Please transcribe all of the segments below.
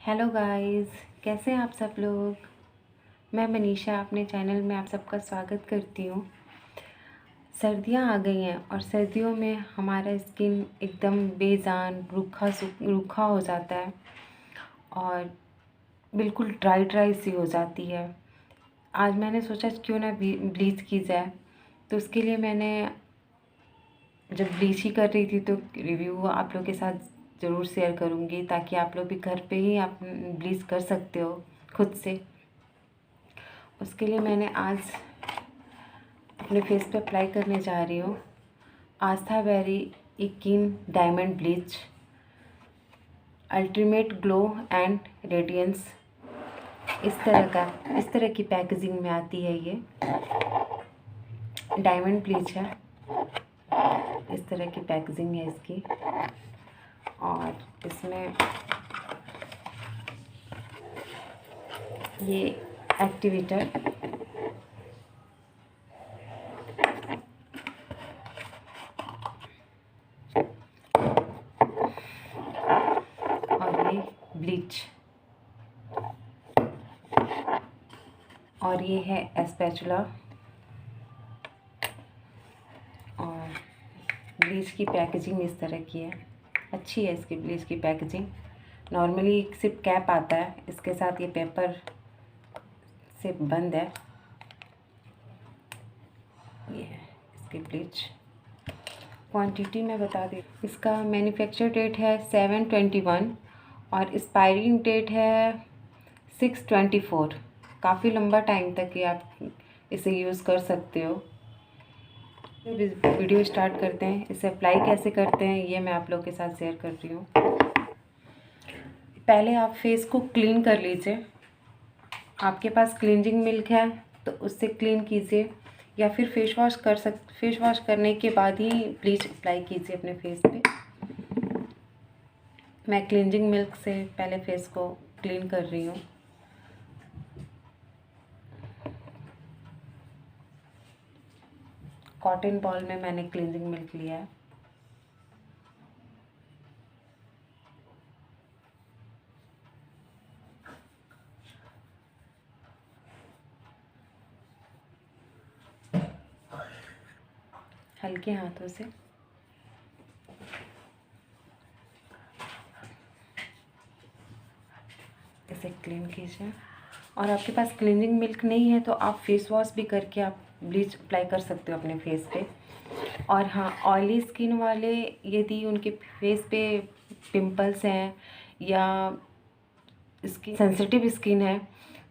Hello guys, कैसे हैं आप सब लोग। मैं मनीषा अपने चैनल में आप सबका स्वागत करती हूँ। सर्दियाँ आ गई हैं और सर्दियों में हमारा स्किन एकदम बेजान रूखा हो जाता है और बिल्कुल ड्राई ड्राई सी हो जाती है। आज मैंने सोचा क्यों ना ब्लीच की जाए, तो उसके लिए मैंने जब ब्लीच ही कर रही थी तो रिव्यू आप लोग के साथ ज़रूर शेयर करूँगी, ताकि आप लोग भी घर पे ही आप ब्लीच कर सकते हो खुद से। उसके लिए मैंने आज अपने फेस पे अप्लाई करने जा रही हूँ Astaberry skin diamond bleach ultimate glow and radiance. इस तरह की पैकेजिंग में आती है। ये डायमंड ब्लीच है, इस तरह की पैकेजिंग है इसकी। और इसमें ये एक्टिवेटर, और ये ब्लीच, और ये है स्पैचुला। और ब्लीच की पैकेजिंग इस तरह की है, अच्छी है इसकी ब्लीच की पैकेजिंग। नॉर्मली सिर्फ कैप आता है, इसके साथ ये पेपर से बंद है। ये है इसकी ब्लीच। क्वांटिटी मैं बता दी, इसका मैन्युफैक्चर डेट है 7/21 और एक्सपायरिंग डेट है 6/24। काफ़ी लंबा टाइम तक ये आप इसे यूज़ कर सकते हो। वीडियो स्टार्ट करते हैं। इसे अप्लाई कैसे करते हैं ये मैं आप लोग के साथ शेयर कर रही हूँ। पहले आप फेस को क्लीन कर लीजिए। आपके पास क्लींजिंग मिल्क है तो उससे क्लीन कीजिए, या फिर फेस वॉश करने के बाद ही ब्लीच अप्लाई कीजिए अपने फेस पे। मैं क्लींजिंग मिल्क से पहले फेस को क्लीन कर रही हूँ। कॉटन बॉल में मैंने क्लींजिंग मिल्क लिया है। हल्के हाथों से इसे क्लीन कीजिए। और आपके पास क्लींजिंग मिल्क नहीं है तो आप फेस वॉश भी करके आप ब्लीच अप्लाई कर सकते हो अपने फेस पे। और हाँ, ऑयली स्किन वाले यदि उनके फेस पे पिंपल्स हैं या स्किन सेंसिटिव स्किन है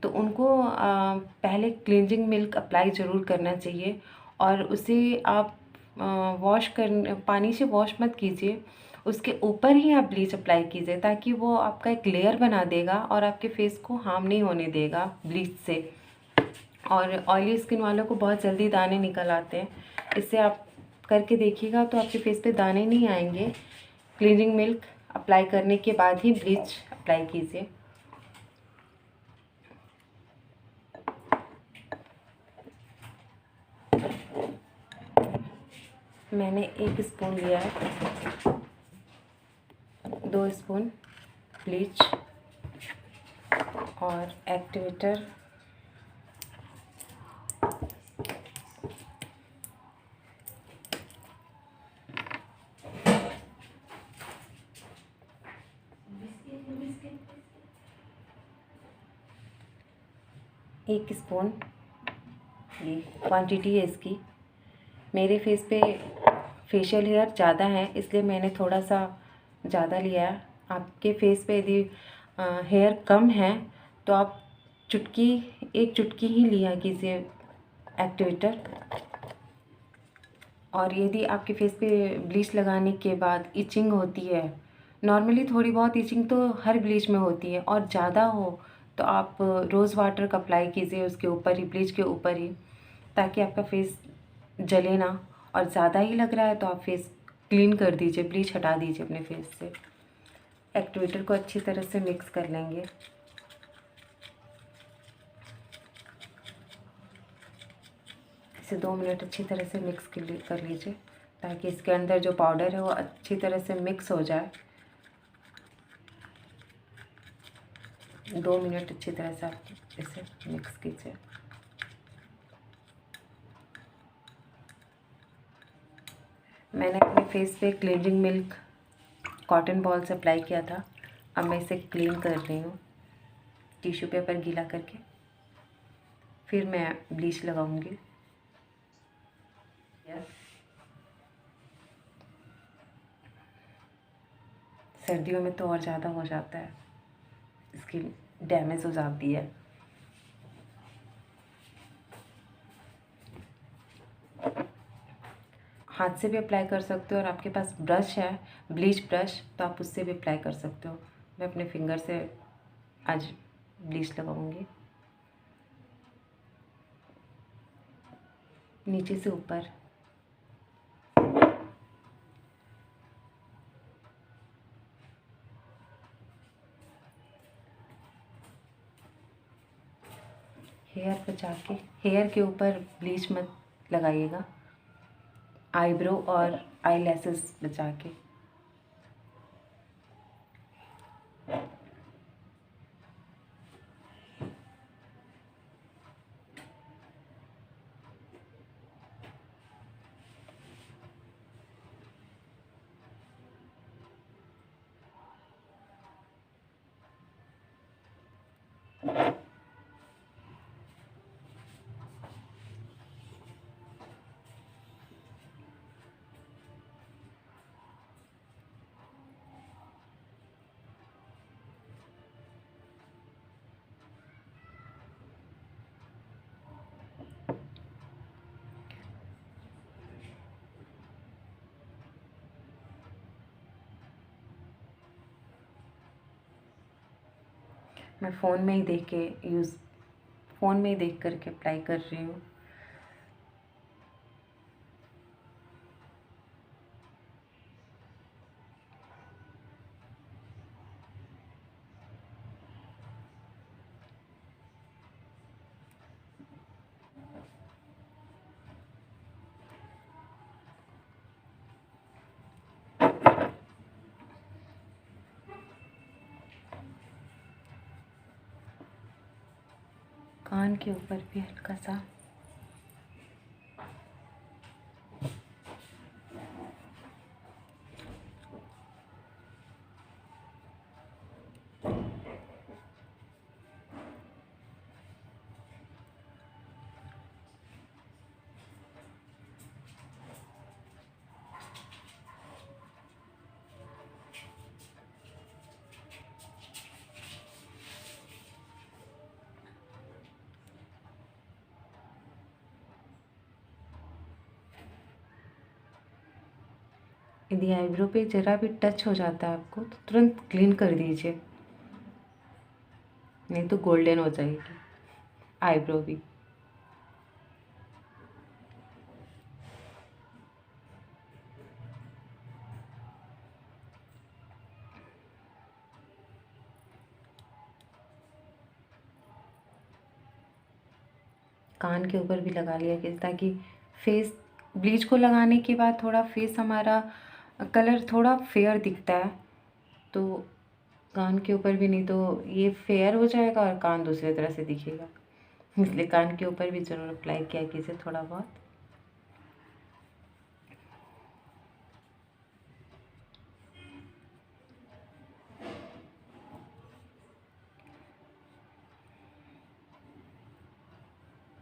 तो उनको पहले क्लींजिंग मिल्क अप्लाई ज़रूर करना चाहिए। और उसे आप पानी से वॉश मत कीजिए, उसके ऊपर ही आप ब्लीच अप्लाई कीजिए, ताकि वो आपका एक लेयर बना देगा और आपके फेस को हार्म नहीं होने देगा ब्लीच से। और ऑयली स्किन वालों को बहुत जल्दी दाने निकल आते हैं। इससे आप करके देखिएगा तो आपके फेस पे दाने नहीं आएंगे। क्लींजिंग मिल्क अप्लाई करने के बाद ही ब्लीच अप्लाई कीजिए। मैंने 1 स्पून लिया है, 2 स्पून ब्लीच और एक्टिवेटर, एक स्पून। ये क्वांटिटी है इसकी। मेरे फेस पे फेशियल हेयर ज़्यादा है इसलिए मैंने थोड़ा सा ज़्यादा लिया है। आपके फेस पे यदि हेयर कम है तो आप एक चुटकी ही लिया कीजिए एक्टिवेटर। और यदि आपके फेस पे ब्लीच लगाने के बाद इचिंग होती है, नॉर्मली थोड़ी बहुत इचिंग तो हर ब्लीच में होती है, और ज़्यादा हो तो आप रोज़ वाटर का अप्लाई कीजिए उसके ऊपर ही, ब्लीच के ऊपर ही, ताकि आपका फेस जले ना। और ज़्यादा ही लग रहा है तो आप फेस क्लीन कर दीजिए, ब्लीच हटा दीजिए अपने फेस से। एक्टिवेटर को अच्छी तरह से मिक्स कर लेंगे। इसे 2 मिनट अच्छी तरह से मिक्स कर लीजिए, ताकि इसके अंदर जो पाउडर है वो अच्छी तरह से मिक्स हो जाए। 2 मिनट अच्छी तरह से आप इसे मिक्स कीजिए। मैंने अपने फेस पे क्लींजिंग मिल्क कॉटन बॉल से अप्लाई किया था। अब मैं इसे क्लीन कर रही हूँ टिश्यू पेपर गीला करके, फिर मैं ब्लीच लगाऊंगी। सर्दियों में तो और ज़्यादा हो जाता है, स्किन डैमेज हो जाती है। हाथ से भी अप्लाई कर सकते हो और आपके पास ब्रश है, ब्लीच ब्रश, तो आप उससे भी अप्लाई कर सकते हो। मैं अपने फिंगर से आज ब्लीच लगाऊंगी नीचे से ऊपर। हेयर बचा के, हेयर के ऊपर ब्लीच मत लगाइएगा, आईब्रो और आई लैसेस बचा के। मैं फ़ोन में ही देख करके अप्लाई कर रही हूँ। कान के ऊपर भी हल्का सा। यदि आईब्रो पे ज़रा भी टच हो जाता है आपको तो तुरंत क्लीन कर दीजिए, नहीं तो गोल्डन हो जाएगी आईब्रो भी। कान के ऊपर भी लगा लिया कि ताकि फेस, ब्लीच को लगाने के बाद थोड़ा फेस हमारा कलर थोड़ा फेयर दिखता है, तो कान के ऊपर भी, नहीं तो ये फेयर हो जाएगा और कान दूसरी तरह से दिखेगा। इसलिए कान के ऊपर भी ज़रूर अप्लाई किया कीजिए थोड़ा बहुत।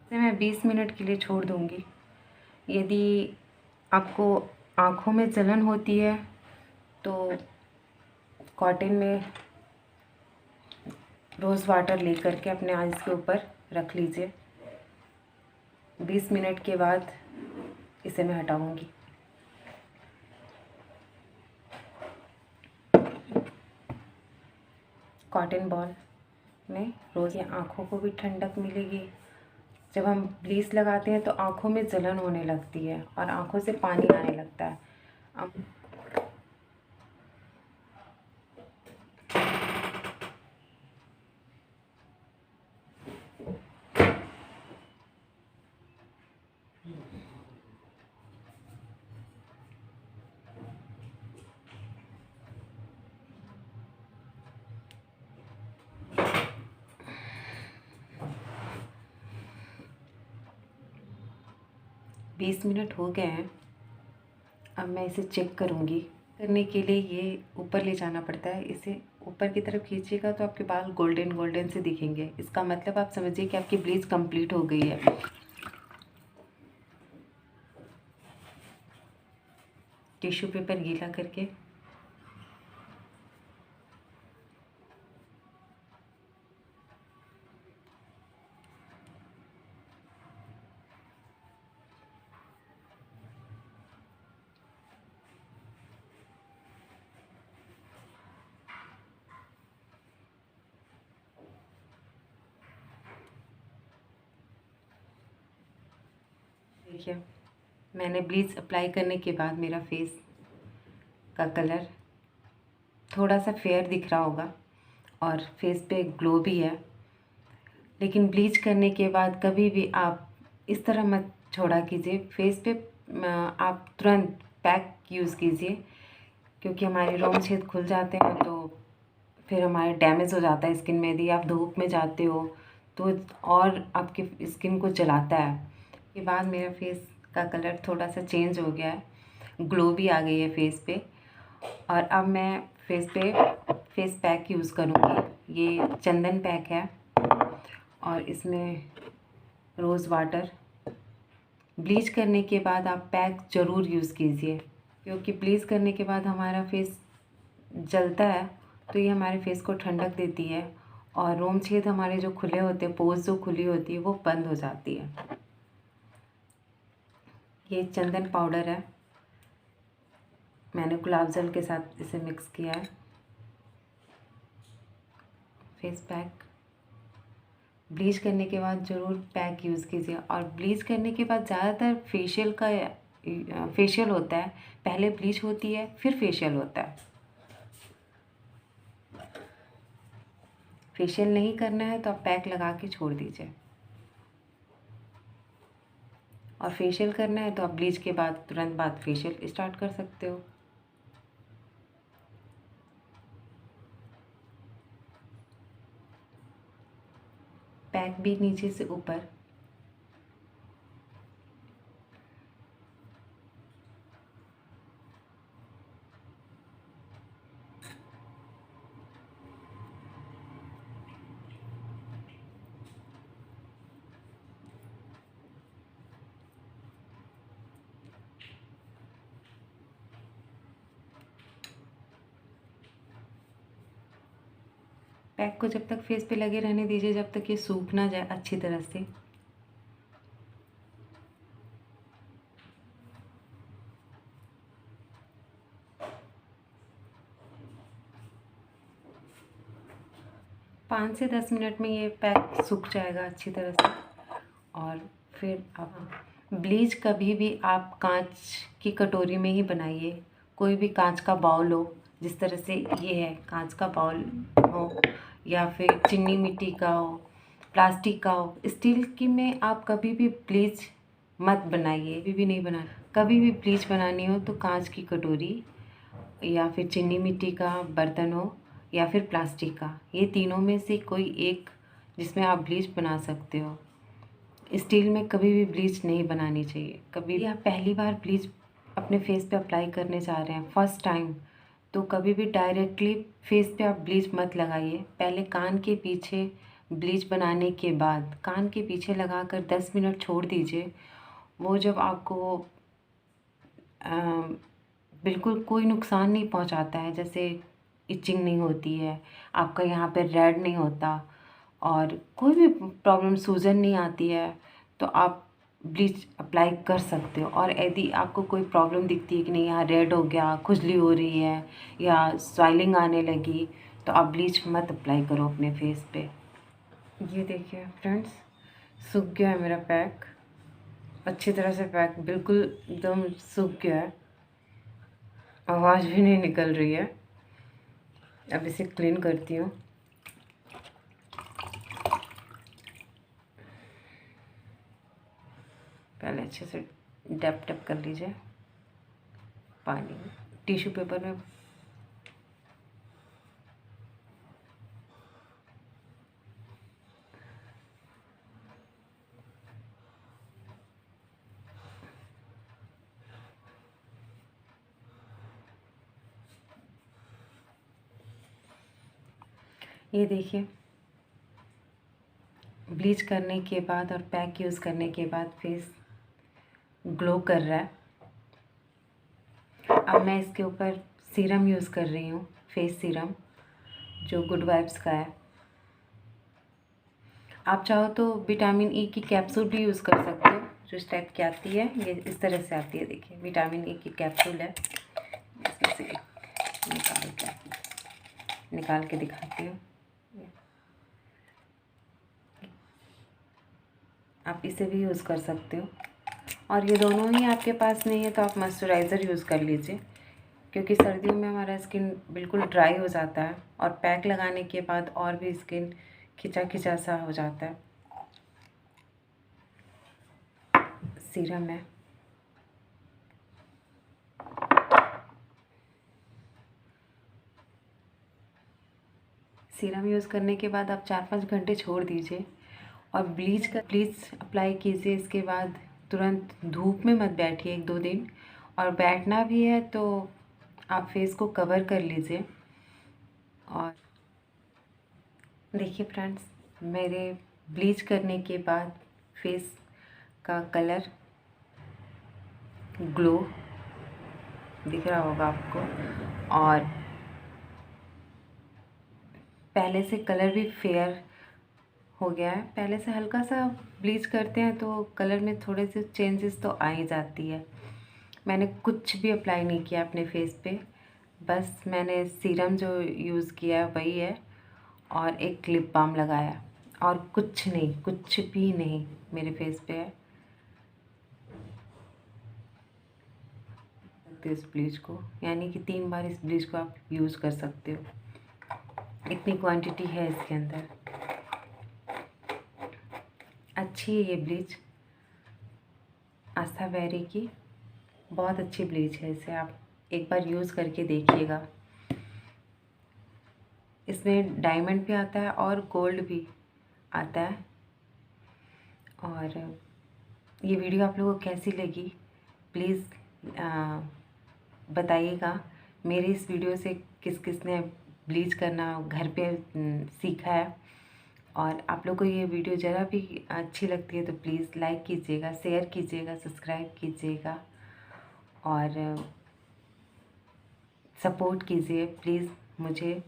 इसे मैं 20 मिनट के लिए छोड़ दूँगी। यदि आपको आँखों में जलन होती है तो कॉटन में रोज़ वाटर ले करके अपने आइज़ के ऊपर रख लीजिए। 20 मिनट के बाद इसे मैं हटाऊँगी। कॉटन बॉल में रोज़ ये आँखों को भी ठंडक मिलेगी। जब हम ब्लीच लगाते हैं तो आँखों में जलन होने लगती है और आँखों से पानी आने लगता है। अब 20 मिनट हो गए हैं। अब मैं इसे चेक करूँगी। करने के लिए ये ऊपर ले जाना पड़ता है। इसे ऊपर की तरफ खींचिएगा तो आपके बाल गोल्डन गोल्डन से दिखेंगे। इसका मतलब आप समझिए कि आपकी ब्लीच कंप्लीट हो गई है। टिश्यू पेपर गीला करके देखिए, मैंने ब्लीच अप्लाई करने के बाद मेरा फेस का कलर थोड़ा सा फेयर दिख रहा होगा और फेस पे ग्लो भी है। लेकिन ब्लीच करने के बाद कभी भी आप इस तरह मत छोड़ा कीजिए। फेस पे आप तुरंत पैक यूज़ कीजिए, क्योंकि हमारे रोम छेद खुल जाते हैं तो फिर हमारे डैमेज हो जाता है स्किन में। यदि आप धूप में जाते हो तो और आपके स्किन को जलाता है। के बाद मेरा फेस का कलर थोड़ा सा चेंज हो गया है, ग्लो भी आ गई है फेस पे। और अब मैं फेस पे फेस पैक यूज़ करूँगी। ये चंदन पैक है और इसमें रोज़ वाटर। ब्लीच करने के बाद आप पैक ज़रूर यूज़ कीजिए, क्योंकि ब्लीच करने के बाद हमारा फेस जलता है तो ये हमारे फेस को ठंडक देती है और रोम छेद हमारे जो खुले होते हैं, पोर्स जो खुली होती है वो बंद हो जाती है। ये चंदन पाउडर है, मैंने गुलाब जल के साथ इसे मिक्स किया है। फेस पैक ब्लीच करने के बाद ज़रूर पैक यूज़ कीजिए। और ब्लीच करने के बाद ज़्यादातर फेशियल होता है। पहले ब्लीच होती है फिर फेशियल होता है। फेशियल नहीं करना है तो आप पैक लगा के छोड़ दीजिए, और फेशियल करना है तो आप ब्लीच के बाद तुरंत बाद फेशियल स्टार्ट कर सकते हो। पैक भी नीचे से ऊपर। पैक को जब तक फेस पे लगे रहने दीजिए जब तक ये सूख ना जाए अच्छी तरह से। पाँच से 10 मिनट में ये पैक सूख जाएगा अच्छी तरह से। और फिर आप ब्लीच कभी भी आप कांच की कटोरी में ही बनाइए। कोई भी कांच का बाउल हो, जिस तरह से ये है कांच का बाउल हो, या फिर चीनी मिट्टी का हो, प्लास्टिक का हो। स्टील की में आप कभी भी ब्लीच मत बनाइए, कभी भी नहीं बनाना। कभी भी ब्लीच बनानी हो तो कांच की कटोरी या फिर चीनी मिट्टी का बर्तन हो या फिर प्लास्टिक का, ये तीनों में से कोई एक जिसमें आप ब्लीच बना सकते हो। स्टील में कभी भी ब्लीच नहीं बनानी चाहिए। कभी आप पहली बार ब्लीच अपने फेस पे अप्लाई करने जा रहे हैं फर्स्ट टाइम, तो कभी भी डायरेक्टली फेस पे आप ब्लीच मत लगाइए। पहले कान के पीछे ब्लीच बनाने के बाद कान के पीछे लगाकर 10 मिनट छोड़ दीजिए। वो जब आपको बिल्कुल कोई नुकसान नहीं पहुंचाता है, जैसे इचिंग नहीं होती है, आपका यहाँ पे रेड नहीं होता और कोई भी प्रॉब्लम सूजन नहीं आती है, तो आप ब्लीच अप्लाई कर सकते हो। और यदि आपको कोई प्रॉब्लम दिखती है कि नहीं यहाँ रेड हो गया, खुजली हो रही है या स्वेलिंग आने लगी, तो आप ब्लीच मत अप्लाई करो अपने फेस पे। ये देखिए फ्रेंड्स, सूख गया है मेरा पैक अच्छी तरह से। पैक बिल्कुल एकदम सूख गया है, आवाज़ भी नहीं निकल रही है। अब इसे क्लीन करती हूँ। पहले अच्छे से डैप डैप कर लीजिए पानी में, टिश्यू पेपर में। ये देखिए, ब्लीच करने के बाद और पैक यूज़ करने के बाद फेस ग्लो कर रहा है। अब मैं इसके ऊपर सीरम यूज़ कर रही हूँ, फेस सीरम, जो गुड वाइब्स का है। आप चाहो तो विटामिन ई की कैप्सूल भी यूज़ कर सकते हो, जो इस टाइप की आती है। ये इस तरह से आती है, देखिए विटामिन ई की कैप्सूल है। इसमें से निकाल के दिखाती हूँ। आप इसे भी यूज़ कर सकते हो। और ये दोनों ही आपके पास नहीं है तो आप मॉइस्चराइज़र यूज़ कर लीजिए, क्योंकि सर्दियों में हमारा स्किन बिल्कुल ड्राई हो जाता है और पैक लगाने के बाद और भी स्किन खिंचा खिंचा सा हो जाता है। सीरम है, सीरम यूज़ करने के बाद आप 4-5 घंटे छोड़ दीजिए और ब्लीच अप्लाई कीजिए। इसके बाद तुरंत धूप में मत बैठिए 1-2 दिन, और बैठना भी है तो आप फेस को कवर कर लीजिए। और देखिए फ्रेंड्स, मेरे ब्लीच करने के बाद फेस का कलर ग्लो दिख रहा होगा आपको, और पहले से कलर भी फेयर हो गया है। पहले से हल्का सा ब्लीच करते हैं तो कलर में थोड़े से चेंजेस तो आ ही जाती है। मैंने कुछ भी अप्लाई नहीं किया अपने फेस पे, बस मैंने सीरम जो यूज़ किया वही है और एक लिप बाम लगाया, और कुछ नहीं, कुछ भी नहीं मेरे फेस पे है। इस ब्लीच को, यानी कि 3 बार इस ब्लीच को आप यूज़ कर सकते हो, इतनी क्वांटिटी है इसके अंदर। अच्छी है ये ब्लीच, आस्था बेरी की बहुत अच्छी ब्लीच है। इसे आप एक बार यूज़ करके देखिएगा। इसमें डायमंड भी आता है और गोल्ड भी आता है। और ये वीडियो आप लोगों को कैसी लगी प्लीज़ बताइएगा। मेरी इस वीडियो से किस किस ने ब्लीच करना घर पे सीखा है। और आप लोग को ये वीडियो ज़रा भी अच्छी लगती है तो प्लीज़ लाइक कीजिएगा, शेयर कीजिएगा, सब्सक्राइब कीजिएगा और सपोर्ट कीजिए प्लीज़। मुझे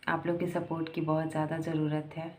आप लोग की सपोर्ट की बहुत ज़्यादा ज़रूरत है।